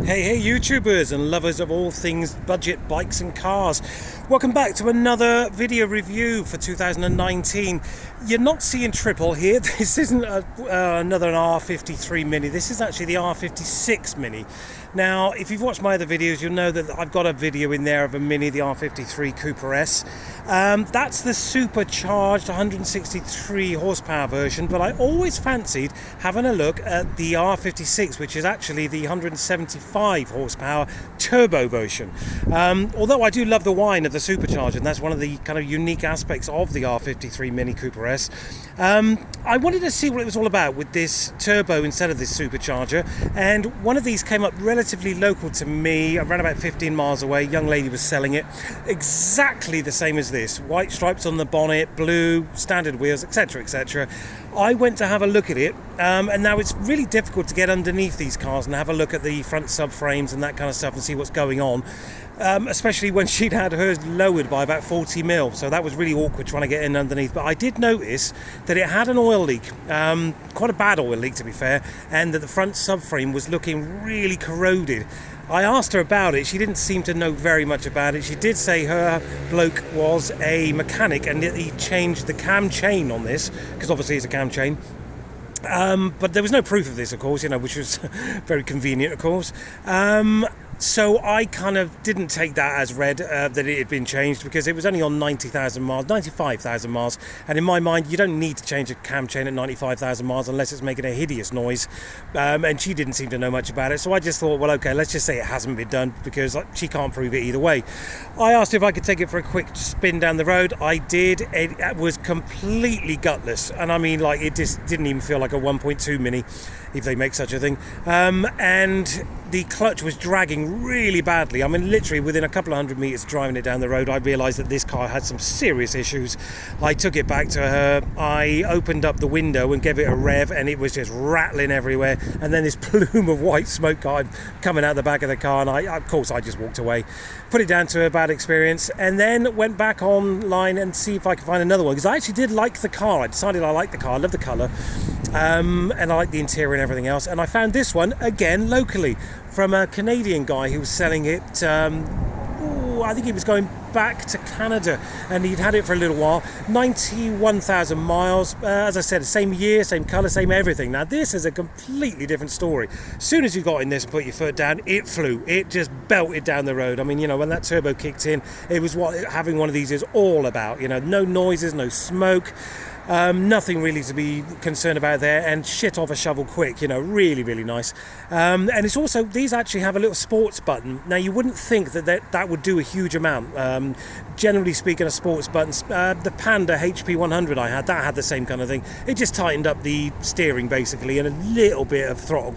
Hey YouTubers and lovers of all things budget bikes and cars. Welcome back to another video review for 2019. You're not seeing triple here. This isn't another R53 Mini. This is actually the R56 Mini. Now, if you've watched my other videos, you'll know that I've got a video in there of a Mini, the R53 Cooper S. That's the supercharged 163 horsepower version, but I always fancied having a look at the R56, which is actually the 175 horsepower turbo version. Although I do love the whine of the supercharger, and that's one of the kind of unique aspects of the R53 Mini Cooper S. I wanted to see what it was all about with this turbo instead of this supercharger, and one of these came up relatively local to me, around about 15 miles away. A young lady was selling it, exactly the same as this, white stripes on the bonnet, blue, standard wheels, etc, etc. I went to have a look at it, and now it's really difficult to get underneath these cars and have a look at the front subframes and that kind of stuff and see what's going on, especially when she'd had hers lowered by about 40 mil, so that was really awkward trying to get in underneath. But I did notice that it had an oil leak, quite a bad oil leak to be fair, and that the front subframe was looking really corroded. I asked her about it. She didn't seem to know very much about it. She did say her bloke was a mechanic and that he changed the cam chain on this, because obviously it's a cam chain. But there was no proof of this, of course, which was very convenient, of course. So I kind of didn't take that as read that it had been changed, because it was only on 90,000 miles, 95,000 miles, and in my mind you don't need to change a cam chain at 95,000 miles unless it's making a hideous noise, and she didn't seem to know much about it. So I just thought, well, okay, let's just say it hasn't been done, because she can't prove it either way. I asked her if I could take it for a quick spin down the road. I did. It was completely gutless, and I mean, like, it just didn't even feel like a 1.2 Mini, if they make such a thing, and the clutch was dragging really badly. I mean, literally within a couple of hundred meters driving it down the road, I realized that this car had some serious issues. I took it back to her, I opened up the window and gave it a rev, and it was just rattling everywhere, and then this plume of white smoke coming out the back of the car, and of course I just walked away, put it down to a bad experience, and then went back online and see if I could find another one, because I actually did like the car. I decided I liked the car, I love the colour, and I like the interior and everything else, and I found this one again locally from a Canadian guy who was selling it. I think he was going back to Canada, and he'd had it for a little while. 91,000 miles, as I said, same year, same colour, same everything. Now this is a completely different story. As soon as you got in this and put your foot down, it flew. It just belted down the road. I mean, when that turbo kicked in, it was what having one of these is all about. No noises, no smoke. Nothing really to be concerned about there, and shit off a shovel quick, really, really nice. And it's also, these actually have a little sports button. Now you wouldn't think that would do a huge amount. Generally speaking, a sports buttons, the Panda HP 100 I had, that had the same kind of thing. It just tightened up the steering basically, and a little bit of throttle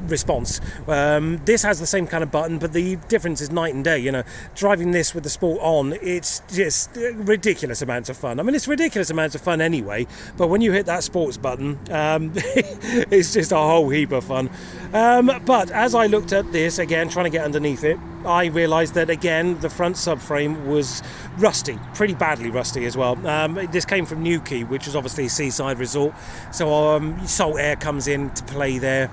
response. This has the same kind of button, but the difference is night and day. Driving this with the sport on, it's just ridiculous amounts of fun. I mean, it's ridiculous amounts of fun anyway, but when you hit that sports button, it's just a whole heap of fun. But as I looked at this again, trying to get underneath it, I realised that again the front subframe was rusty, pretty badly rusty as well. This came from Newquay, which is obviously a seaside resort, so salt air comes into play there.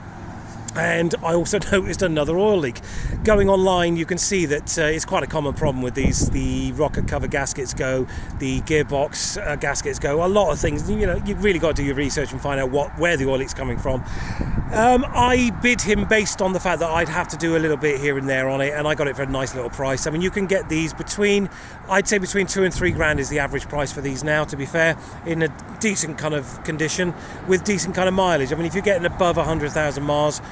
And I also noticed another oil leak. Going online, you can see that it's quite a common problem with these. The rocket cover gaskets go, the gearbox gaskets go, a lot of things. You've really got to do your research and find out where the oil leak's coming from. I bid him based on the fact that I'd have to do a little bit here and there on it, and I got it for a nice little price. I mean, you can get these I'd say between 2 and 3 grand is the average price for these now, to be fair, in a decent kind of condition with decent kind of mileage. I mean, if you're getting above 100,000 miles,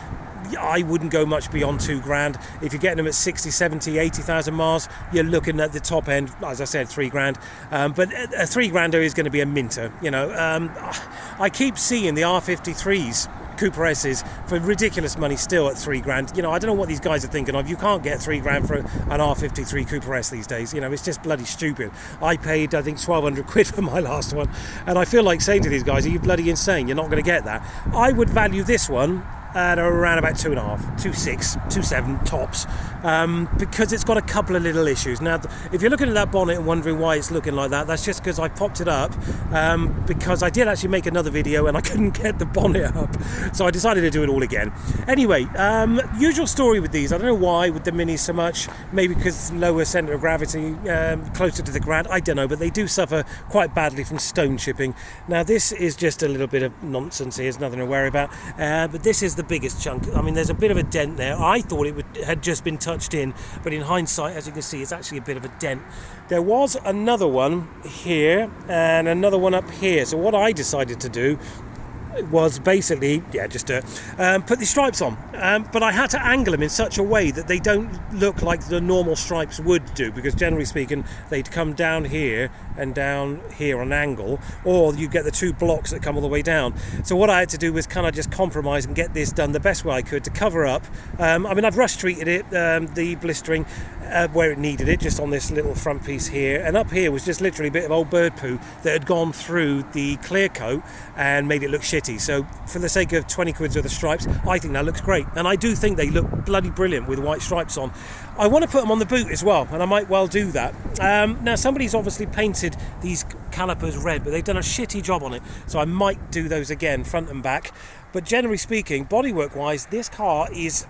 I wouldn't go much beyond 2 grand. If you're getting them at 60, 70, 80,000 miles, you're looking at the top end, as I said, 3 grand. But a 3 grander is going to be a minter. I keep seeing the R53s, Cooper S's, for ridiculous money still at 3 grand. I don't know what these guys are thinking of. You can't get 3 grand for an R53 Cooper S these days. It's just bloody stupid. I paid, I think, 1,200 quid for my last one, and I feel like saying to these guys, are you bloody insane? You're not going to get that. I would value this one at around about 2.5, 2.6, 2.7 tops, because it's got a couple of little issues. Now, if you're looking at that bonnet and wondering why it's looking like that, that's just because I popped it up, because I did actually make another video and I couldn't get the bonnet up, so I decided to do it all again. Anyway, usual story with these. I don't know why with the Minis so much, maybe because lower centre of gravity, closer to the ground, I don't know, but they do suffer quite badly from stone chipping. Now this is just a little bit of nonsense here, there's nothing to worry about, but this is the biggest chunk. I mean, there's a bit of a dent there. I thought it had just been touched in, but in hindsight, as you can see, it's actually a bit of a dent. There was another one here and another one up here, so what I decided to do was basically, just to put these stripes on, but I had to angle them in such a way that they don't look like the normal stripes would do, because generally speaking they'd come down here and down here on an angle, or you get the two blocks that come all the way down. So what I had to do was kind of just compromise and get this done the best way I could to cover up. I mean, I've rust treated it, the blistering, where it needed it, just on this little front piece here, and up here was just literally a bit of old bird poo that had gone through the clear coat and made it look shitty. So for the sake of 20 quid worth of stripes, I think that looks great, and I do think they look bloody brilliant with white stripes on. I want to put them on the boot as well, and I might well do that. Now somebody's obviously painted these calipers red, but they've done a shitty job on it, so I might do those again, front and back. But generally speaking, bodywork wise, this car is,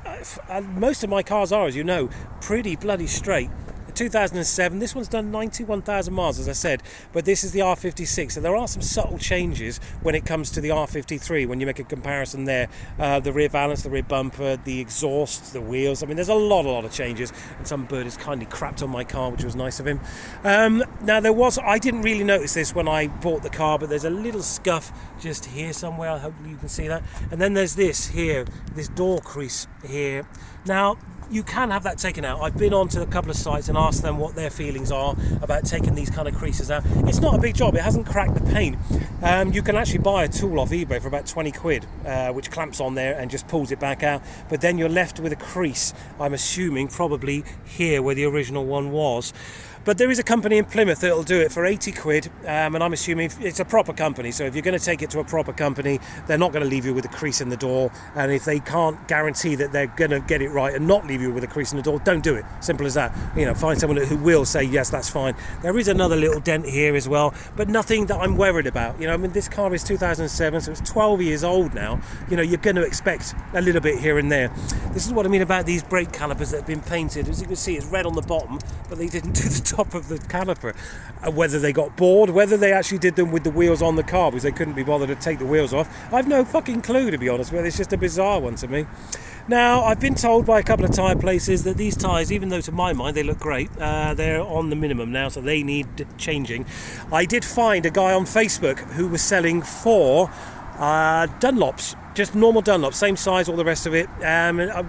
most of my cars are, as you know, pretty bloody straight. 2007, this one's done 91,000 miles, as I said, but this is the R56, so there are some subtle changes when it comes to the R53 when you make a comparison there. The rear valance, the rear bumper, the exhaust, the wheels, I mean, there's a lot of changes, and some bird has kindly crapped on my car, which was nice of him. Now I didn't really notice this when I bought the car, but there's a little scuff just here somewhere, hopefully you can see that, and then there's this here, this door crease here. Now you can have that taken out. I've been on to a couple of sites and asked them what their feelings are about taking these kind of creases out. It's not a big job, it hasn't cracked the paint. You can actually buy a tool off eBay for about 20 quid, which clamps on there and just pulls it back out, but then you're left with a crease, I'm assuming probably here where the original one was. But there is a company in Plymouth that'll do it for 80 quid, and I'm assuming it's a proper company, so if you're going to take it to a proper company, they're not going to leave you with a crease in the door, and if they can't guarantee that they're going to get it right and not leave you with a crease in the door, don't do it. Simple as that. You know, find someone who will say, yes, that's fine. There is another little dent here as well, but nothing that I'm worried about. You know, I mean, this car is 2007, so it's 12 years old now. You know, you're going to expect a little bit here and there. This is what I mean about these brake calipers that have been painted. As you can see, it's red on the bottom, but they didn't do the top of the caliper. Whether they got bored, whether they actually did them with the wheels on the car because they couldn't be bothered to take the wheels off, I've no fucking clue, to be honest with you. It's just a bizarre one to me. Now, I've been told by a couple of tyre places that these tyres, even though to my mind they look great, they're on the minimum now, so they need changing. I did find a guy on Facebook who was selling 4 Dunlops, just normal Dunlop, same size, all the rest of it.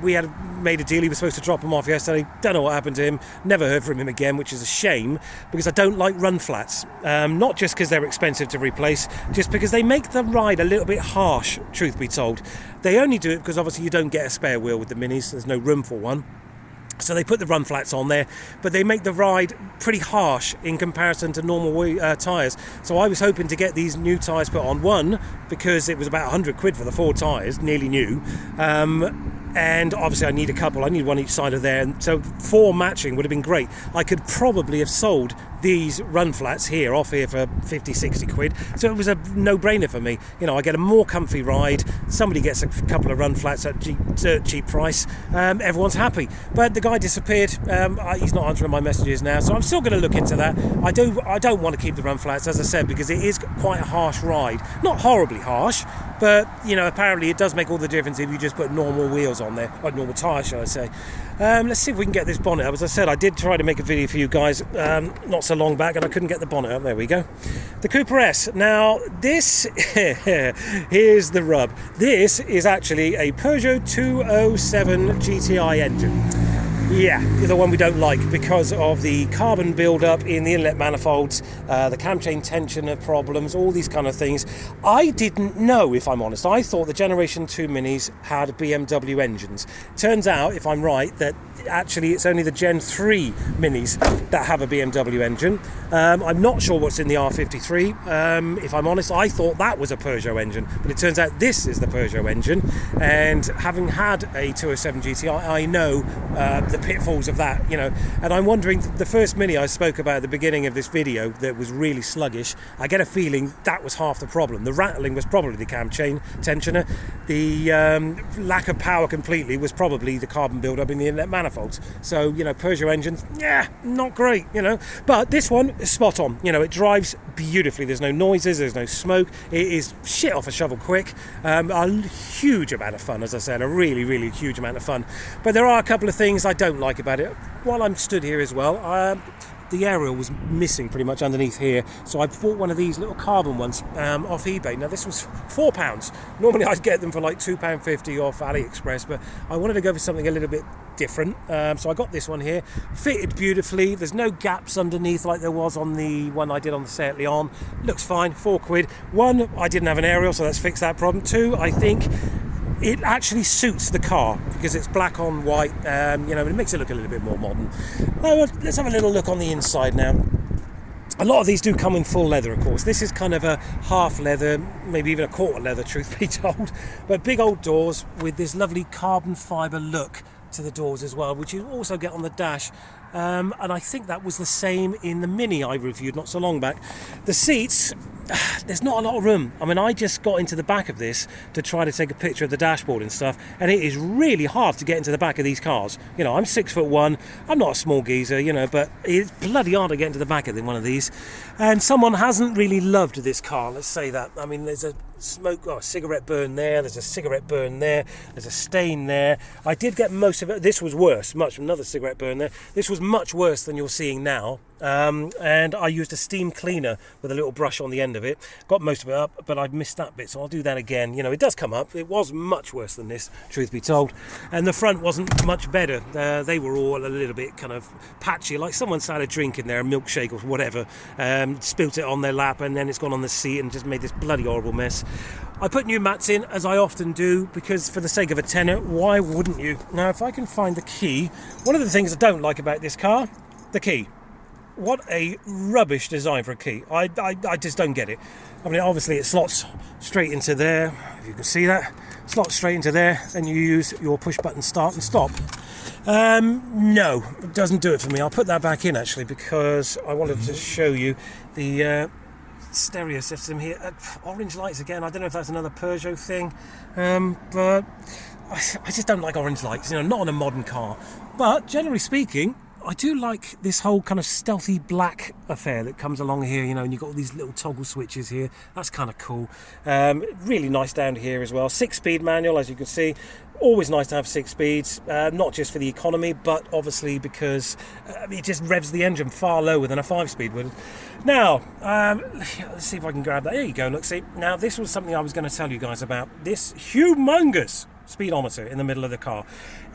We had made a deal. He was supposed to drop them off yesterday. Don't know what happened to him. Never heard from him again, which is a shame because I don't like run flats. Not just because they're expensive to replace, just because they make the ride a little bit harsh, truth be told. They only do it because obviously you don't get a spare wheel with the Minis. There's no room for one. So they put the run flats on there, but they make the ride pretty harsh in comparison to normal tyres. So I was hoping to get these new tyres put on, one, because it was about 100 quid for the 4 tyres, nearly new. And obviously I need a couple, I need one each side of there, and so 4 matching would have been great. I could probably have sold these run flats here off here for 50-60 quid, so it was a no-brainer for me. You know, I get a more comfy ride, somebody gets a couple of run flats at cheap price, everyone's happy. But the guy disappeared. He's not answering my messages now, so I'm still going to look into that. I don't want to keep the run flats, as I said, because it is quite a harsh ride. Not horribly harsh, but you know, apparently it does make all the difference if you just put normal wheels on there, or normal tyres, shall I say. Let's see if we can get this bonnet up. As I said, I did try to make a video for you guys not so long back, and I couldn't get the bonnet up. There we go. The Cooper S. Now, this, here's the rub. This is actually a Peugeot 207 GTI engine. Yeah, the one we don't like because of the carbon build-up in the inlet manifolds, the cam chain tensioner problems, all these kind of things. I didn't know, if I'm honest. I thought the Generation 2 Minis had BMW engines. Turns out, if I'm right, that actually it's only the Gen 3 Minis that have a BMW engine. I'm not sure what's in the R53. If I'm honest, I thought that was a Peugeot engine, but it turns out this is the Peugeot engine. And having had a 207 GTI, I know the pitfalls of that, and I'm wondering, the first Mini I spoke about at the beginning of this video that was really sluggish, I get a feeling that was half the problem. The rattling was probably the cam chain tensioner. The lack of power completely was probably the carbon build-up in the inlet manifolds. So, Peugeot engines, yeah, not great, but this one is spot on. It drives beautifully. There's no noises, there's no smoke. It is shit off a shovel quick. A huge amount of fun, as I said, a really, really huge amount of fun. But there are a couple of things I don't like about it. While I'm stood here as well, the aerial was missing pretty much underneath here, so I bought one of these little carbon ones off eBay. Now this was £4. Normally I'd get them for like £2.50 off AliExpress, but I wanted to go for something a little bit different, so I got this one here. Fitted beautifully. There's no gaps underneath like there was on the one I did on the Seat Leon. Looks fine. £4. One, I didn't have an aerial, so let's fix that problem. Two, I think it actually suits the car because it's black on white, it makes it look a little bit more modern. Let's have a little look on the inside now. A lot of these do come in full leather, of course. This is kind of a half leather, maybe even a quarter leather, truth be told. But big old doors with this lovely carbon fibre look to the doors as well, which you also get on the dash. And I think that was the same in the Mini I reviewed not so long back. The seats, there's not a lot of room. I mean, I just got into the back of this to try to take a picture of the dashboard and stuff, and it is really hard to get into the back of these cars. I'm 6'1", I'm not a small geezer, but it's bloody hard to get into the back of one of these. And someone hasn't really loved this car, let's say that. I mean, there's a cigarette burn there, there's a cigarette burn there, there's a stain there. I did get most of it. This was worse, another cigarette burn there. This was much worse than you're seeing now. And I used a steam cleaner with a little brush on the end of it. Got most of it up, but I missed that bit, so I'll do that again. It does come up. It was much worse than this, truth be told. And the front wasn't much better. They were all a little bit kind of patchy, like someone's had a drink in there, a milkshake or whatever, spilt it on their lap, and then it's gone on the seat and just made this bloody horrible mess. I put new mats in, as I often do, because for the sake of a tenner, why wouldn't you? Now, if I can find the key, one of the things I don't like about this car, the key. What a rubbish design for a key. I just don't get it. I mean, obviously it slots straight into there, if you can see that. Slots straight into there, then you use your push button start and stop. No, it doesn't do it for me. I'll put that back in actually, because I wanted to show you the stereo system here. Orange lights again. I don't know if that's another Peugeot thing, but I just don't like orange lights, not on a modern car. But generally speaking, I do like this whole kind of stealthy black affair that comes along here, and you've got all these little toggle switches here. That's kind of cool. Really nice down here as well. 6-speed manual, as you can see. Always nice to have 6 speeds, not just for the economy, but obviously because it just revs the engine far lower than a 5-speed would. Now, let's see if I can grab that. There you go, look, see. Now, this was something I was going to tell you guys about. This humongous speedometer in the middle of the car.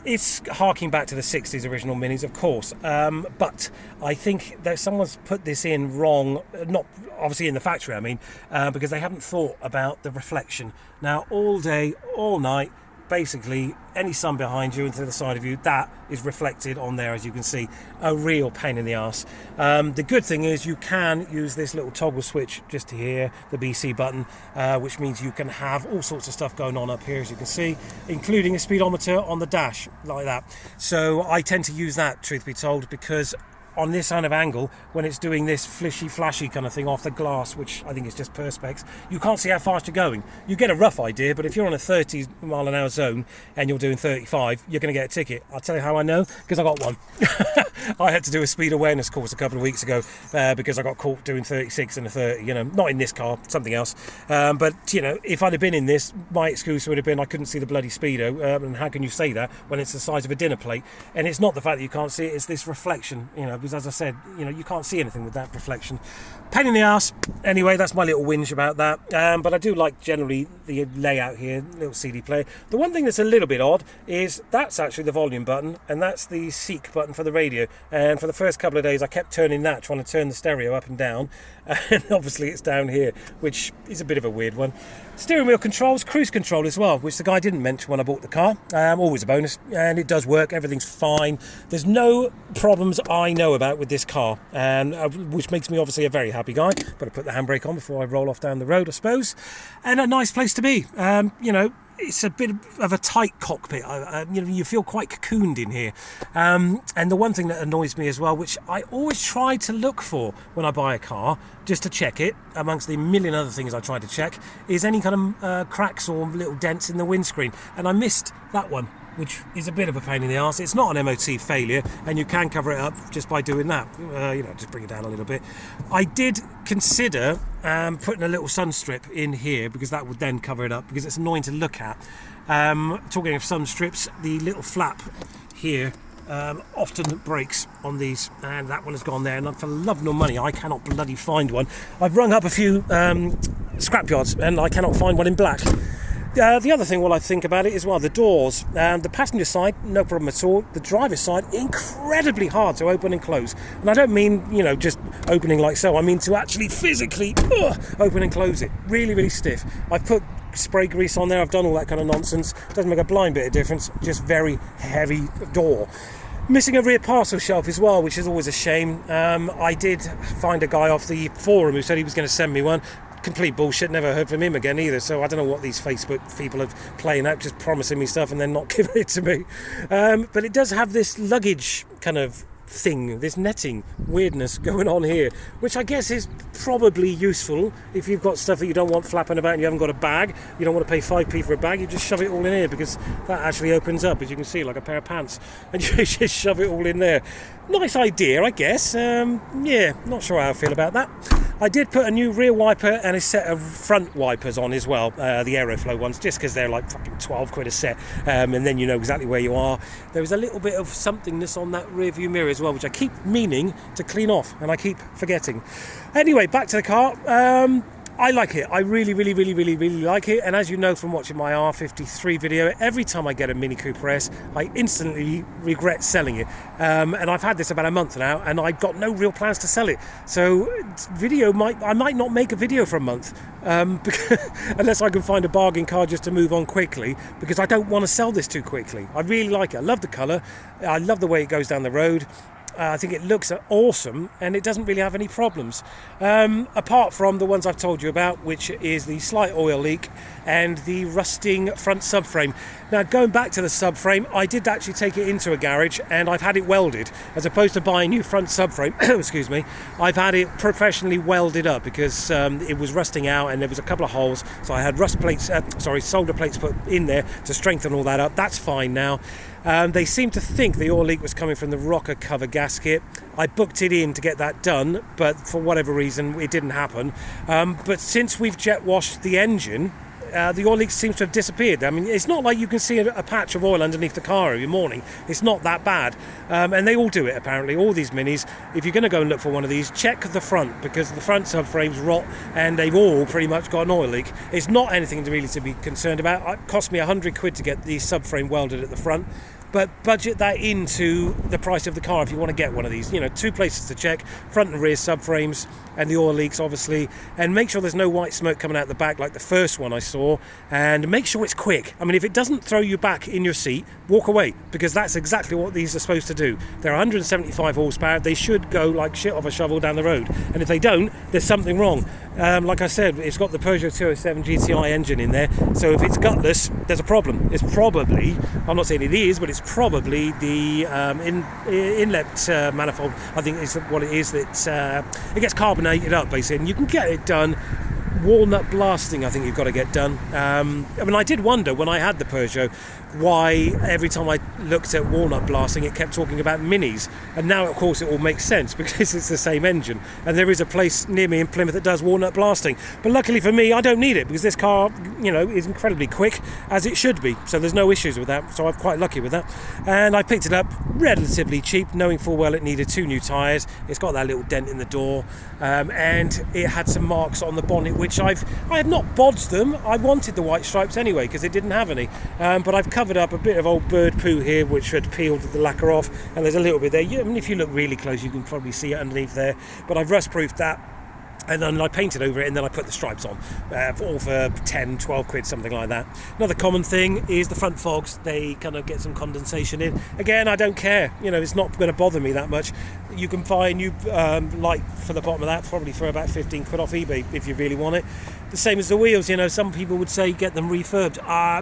It's harking back to the 60s original Minis, of course, but I think that someone's put this in wrong, not obviously in the factory, I mean, because they haven't thought about the reflection. Now, all day, all night, basically any sun behind you and to the side of you, that is reflected on there, as you can see. A real pain in the arse. The good thing is you can use this little toggle switch just here, the BC button, which means you can have all sorts of stuff going on up here, as you can see, including a speedometer on the dash like that. So I tend to use that, truth be told, because on this kind of angle, when it's doing this flashy kind of thing off the glass, which I think is just perspex, you can't see how fast you're going. You get a rough idea, but if you're on a 30 mile an hour zone and you're doing 35, you're going to get a ticket. I'll tell you how I know, because I got one. I had to do a speed awareness course a couple of weeks ago because I got caught doing 36 and a 30, not in this car, something else. But, if I'd have been in this, my excuse would have been I couldn't see the bloody speedo. And how can you say that when it's the size of a dinner plate? And it's not the fact that you can't see it, it's this reflection, because, as I said, you can't see anything with that reflection. Pain in the ass. Anyway, that's my little whinge about that. But I do like generally the layout here, little CD player. The one thing that's a little bit odd is that's actually the volume button, and that's the seek button for the radio. And for the first couple of days, I kept turning that, trying to turn the stereo up and down. And obviously it's down here, which is a bit of a weird one. Steering wheel controls, cruise control as well, which the guy didn't mention when I bought the car. Always a bonus, and it does work. Everything's fine. There's no problems I know about with this car, which makes me obviously a very happy guy. Got to put the handbrake on before I roll off down the road, I suppose. And a nice place to be. It's a bit of a tight cockpit. You feel quite cocooned in here. And the one thing that annoys me as well, which I always try to look for when I buy a car, just to check it, amongst the million other things I try to check, is any kind of cracks or little dents in the windscreen. And I missed that one, which is a bit of a pain in the arse. It's not an MOT failure, and you can cover it up just by doing that. Just bring it down a little bit. I did consider putting a little sun strip in here, because that would then cover it up, because it's annoying to look at. Talking of sun strips, the little flap here often breaks on these, and that one has gone there, and for love nor money I cannot bloody find one. I've rung up a few scrapyards and I cannot find one in black. The other thing while I think about it is, the doors. The passenger side, no problem at all. The driver's side, incredibly hard to open and close. And I don't mean, just opening like so. I mean to actually physically open and close it. Really, really stiff. I've put spray grease on there. I've done all that kind of nonsense. Doesn't make a blind bit of difference. Just very heavy door. Missing a rear parcel shelf as well, which is always a shame. I did find a guy off the forum who said he was going to send me one. Complete bullshit, never heard from him again either, so I don't know what these Facebook people are playing at, just promising me stuff and then not giving it to me. But it does have this luggage kind of thing, this netting weirdness going on here, which I guess is probably useful if you've got stuff that you don't want flapping about and you haven't got a bag. You don't want to pay 5p for a bag, you just shove it all in here, because that actually opens up, as you can see, like a pair of pants, and you just shove it all in there. Nice idea, I guess. Not sure how I feel about that. I did put a new rear wiper and a set of front wipers on as well, the Aeroflow ones, just because they're like fucking 12 quid a set, and then you know exactly where you are. There was a little bit of somethingness on that rear view mirror as well, which I keep meaning to clean off, and I keep forgetting. Anyway, back to the car. I like it. I really, really, really, really, really like it. And as you know from watching my R53 video, every time I get a Mini Cooper S, I instantly regret selling it. And I've had this about a month now, and I've got no real plans to sell it. So I might not make a video for a month, unless I can find a bargain car just to move on quickly, because I don't want to sell this too quickly. I really like it. I love the colour. I love the way it goes down the road. I think it looks awesome, and it doesn't really have any problems, apart from the ones I've told you about, which is the slight oil leak and the rusting front subframe. Now, going back to the subframe, I did actually take it into a garage, and I've had it welded, as opposed to buying a new front subframe. Excuse me. I've had it professionally welded up, because it was rusting out and there was a couple of holes, so I had solder plates put in there to strengthen all that up. That's fine now. They seem to think the oil leak was coming from the rocker cover gasket. I booked it in to get that done, but for whatever reason it didn't happen. But since we've jet washed the engine, the oil leak seems to have disappeared. I mean, it's not like you can see a patch of oil underneath the car every morning. It's not that bad. And they all do it, apparently, all these Minis. If you're going to go and look for one of these, check the front, because the front subframes rot and they've all pretty much got an oil leak. It's not anything really to be concerned about. It cost me 100 quid to get the subframe welded at the front. But budget that into the price of the car if you want to get one of these. Two places to check: front and rear subframes, and the oil leaks, obviously. And make sure there's no white smoke coming out the back like the first one I saw. And make sure it's quick. I mean, if it doesn't throw you back in your seat, walk away, because that's exactly what these are supposed to do. They're 175 horsepower. They should go like shit off a shovel down the road. And if they don't, there's something wrong. Like I said, it's got the Peugeot 207 GTI engine in there. So if it's gutless, there's a problem. It's probably, I'm not saying it is, but it's probably the inlet manifold. I think is what it is. That it gets carbonated up, basically, and you can get it done. Walnut blasting, I think you've got to get done. I mean, I did wonder when I had the Peugeot, why every time I looked at walnut blasting it kept talking about minis, and now of course it all makes sense because it's the same engine, and there is a place near me in Plymouth that does walnut blasting. But luckily for me, I don't need it because this car, you know, is incredibly quick, as it should be, so there's no issues with that. So I'm quite lucky with that, and I picked it up relatively cheap, knowing full well it needed 2 new tyres. It's got that little dent in the door, and it had some marks on the bonnet, which I had not bodged them. I wanted the white stripes anyway because it didn't have any, but I've covered up a bit of old bird poo here which had peeled the lacquer off, and there's a little bit there. I mean, if you look really close you can probably see it underneath there, but I've rust proofed that, and then I painted over it, and then I put the stripes on, all for 10, 12 quid, something like that. Another common thing is the front fogs. They kind of get some condensation in. Again, I don't care. You know, it's not going to bother me that much. You can buy a new light for the bottom of that, probably for about 15 quid off eBay if you really want it. The same as the wheels. You know, some people would say get them refurbed.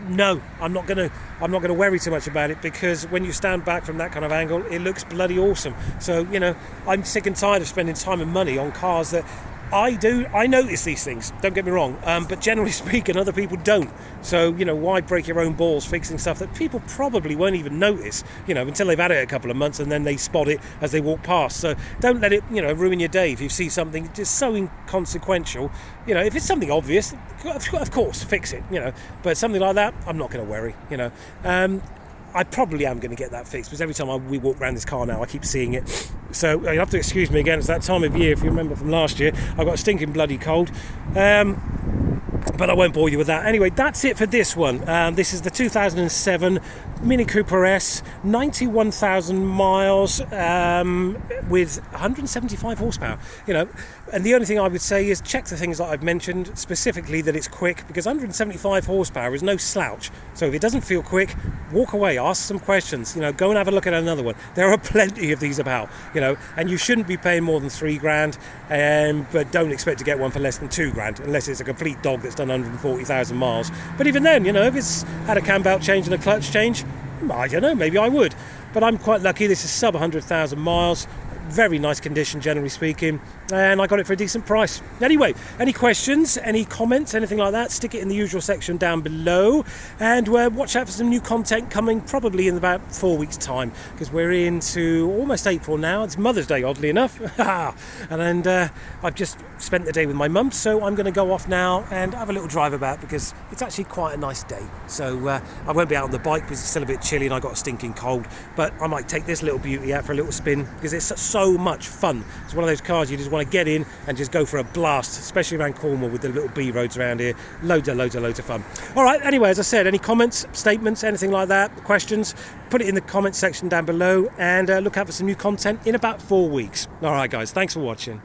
No, I'm not going to worry too much about it, because when you stand back from that kind of angle, it looks bloody awesome. So, you know, I'm sick and tired of spending time and money on cars that I notice these things, don't get me wrong, but generally speaking, other people don't. So, you know, why break your own balls fixing stuff that people probably won't even notice, you know, until they've had it a couple of months and then they spot it as they walk past. So don't let it, you know, ruin your day if you see something just so inconsequential. You know, if it's something obvious, of course, fix it, you know, but something like that, I'm not going to worry, you know. I probably am going to get that fixed, because every time we walk around this car now, I keep seeing it. So you have to excuse me again. It's that time of year, if you remember from last year. I got a stinking bloody cold. But I won't bore you with that. Anyway, that's it for this one. This is the 2007 Mini Cooper S, 91,000 miles, with 175 horsepower. You know, and the only thing I would say is check the things that I've mentioned, specifically that it's quick, because 175 horsepower is no slouch. So if it doesn't feel quick, walk away, ask some questions. You know, go and have a look at another one. There are plenty of these about. You know, and you shouldn't be paying more than £3,000, but don't expect to get one for less than £2,000, unless it's a complete dog that's done 140,000 miles. But even then, you know, if it's had a cam belt change and a clutch change, I don't know, maybe I would. But I'm quite lucky. This is sub 100,000 miles. Very nice condition, generally speaking, and I got it for a decent price. Anyway, any questions, any comments, anything like that, stick it in the usual section down below, and watch out for some new content coming probably in about 4 weeks' time, because we're into almost April now. It's Mother's Day, oddly enough. And I've just spent the day with my mum, so I'm going to go off now and have a little drive about, because it's actually quite a nice day. So I won't be out on the bike because it's still a bit chilly and I got a stinking cold, but I might take this little beauty out for a little spin, because it's so much fun. It's one of those cars you just want to get in and just go for a blast, especially around Cornwall with the little B roads around here. Loads of fun. All right, anyway, as I said, any comments, statements, anything like that, questions, put it in the comments section down below, and look out for some new content in about 4 weeks. All right, guys, thanks for watching.